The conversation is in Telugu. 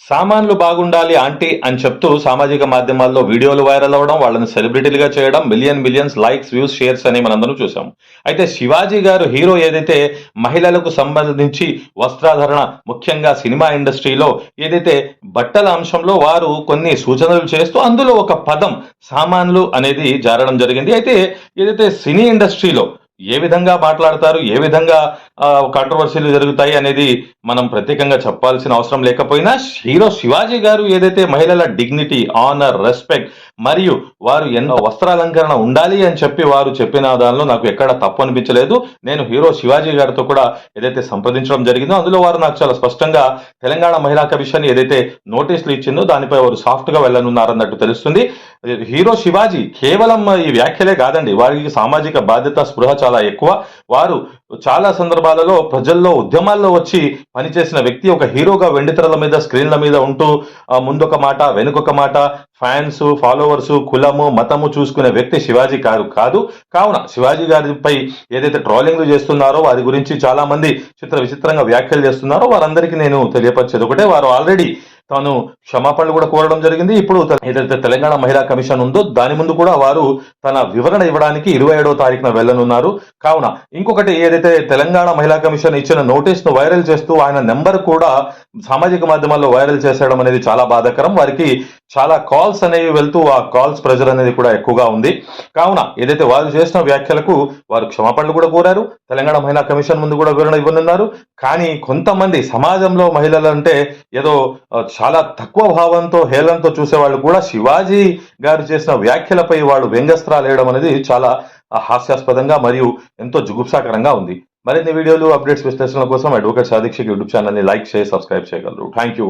సామాన్లు బాగుండాలి ఆంటీ అని చెప్తూ సామాజిక మాధ్యమాల్లో వీడియోలు వైరల్ అవ్వడం, వాళ్ళని సెలబ్రిటీలుగా చేయడం, మిలియన్స్ లైక్స్, వ్యూస్, షేర్స్ అని మనందరం చూసాం. అయితే శివాజీ గారు హీరో ఏదైతే మహిళలకు సంబంధించి వస్త్రాధరణ, ముఖ్యంగా సినిమా ఇండస్ట్రీలో ఏదైతే బట్టల అంశంలో వారు కొన్ని సూచనలు చేస్తూ అందులో ఒక పదం సామాన్లు అనేది జారడం జరిగింది. అయితే ఏదైతే సినీ ఇండస్ట్రీలో ఏ విధంగా మాట్లాడతారు, ఏ విధంగా కాంట్రవర్సీలు జరుగుతాయి అనేది మనం ప్రత్యేకంగా చెప్పాల్సిన అవసరం లేకపోయినా, హీరో శివాజీ గారు ఏదైతే మహిళల డిగ్నిటీ, ఆనర్, రెస్పెక్ట్ మరియు వారు ఎన్నో వస్త్రాలంకరణ ఉండాలి అని చెప్పి వారు చెప్పిన దానిలో నాకు ఎక్కడ తప్పు అనిపించలేదు. నేను హీరో శివాజీ గారితో కూడా ఏదైతే సంప్రదించడం జరిగిందో అందులో వారు నాకు చాలా స్పష్టంగా తెలంగాణ మహిళా కమిషన్ ఏదైతే నోటీసులు ఇచ్చిందో దానిపై వారు సాఫ్ట్ గా వెళ్ళనున్నారన్నట్టు తెలుస్తుంది. హీరో శివాజీ కేవలం ఈ వ్యాఖ్యలే కాదండి, వారికి సామాజిక బాధ్యత, స్పృహ చాలా ఎక్కువ. వారు చాలా సందర్భాలలో ప్రజల్లో ఉద్యమాల్లో వచ్చి పనిచేసిన వ్యక్తి. ఒక హీరోగా వెండితెరల మీద, స్క్రీన్ల మీద ఉంటూ ముందొక మాట వెనుకొక మాట, ఫ్యాన్స్, ఫాలోవర్స్, కులము, మతము చూసుకునే వ్యక్తి శివాజీ గారు కాదు. కావున శివాజీ గారిపై ఏదైతే ట్రోలింగ్లు చేస్తున్నారో, వారి గురించి చాలా మంది విచిత్రంగా వ్యాఖ్యలు చేస్తున్నారో వారందరికీ నేను తెలియపరిచేది ఒకటే, వారు ఆల్రెడీ తాను క్షమాపణలు కూడా కోరడం జరిగింది. ఇప్పుడు ఏదైతే తెలంగాణ మహిళా కమిషన్ ఉందో దాని ముందు కూడా వారు తన వివరణ ఇవ్వడానికి 27వ తారీఖున వెళ్ళనున్నారు. కావున ఇంకొకటి, ఏదైతే తెలంగాణ మహిళా కమిషన్ ఇచ్చిన నోటీస్ ను వైరల్ చేస్తూ ఆయన నెంబర్ కూడా సామాజిక మాధ్యమాల్లో వైరల్ చేసేయడం అనేది చాలా బాధాకరం. వారికి చాలా కాల్స్ అనేవి వెళ్తూ ఆ కాల్స్ ప్రెజర్ అనేది కూడా ఎక్కువగా ఉంది. కావున ఏదైతే వారు చేసిన వ్యాఖ్యలకు వారు క్షమాపణలు కూడా కోరారు. తెలంగాణ మహిళా కమిషన్ ముందు కూడా వివరణ ఇవ్వనున్నారు. కానీ కొంతమంది సమాజంలో మహిళలు అంటే ఏదో చాలా తక్కువ భావంతో, హేళనతో చూసేవాళ్ళు కూడా శివాజీ గారు చేసిన వ్యాఖ్యలపై వాళ్ళు వ్యంగ్యస్త్రాలు వేయడం అనేది చాలా హాస్యాస్పదంగా మరియు ఎంతో జుగుప్సాకరంగా ఉంది. మరిన్ని వీడియోలు, అప్డేట్స్, విశ్లేషణల కోసం advocate Sadiq Shaik YouTube channel ని లైక్ చేసి సబ్స్క్రైబ్ చేయగలరు. Thank you.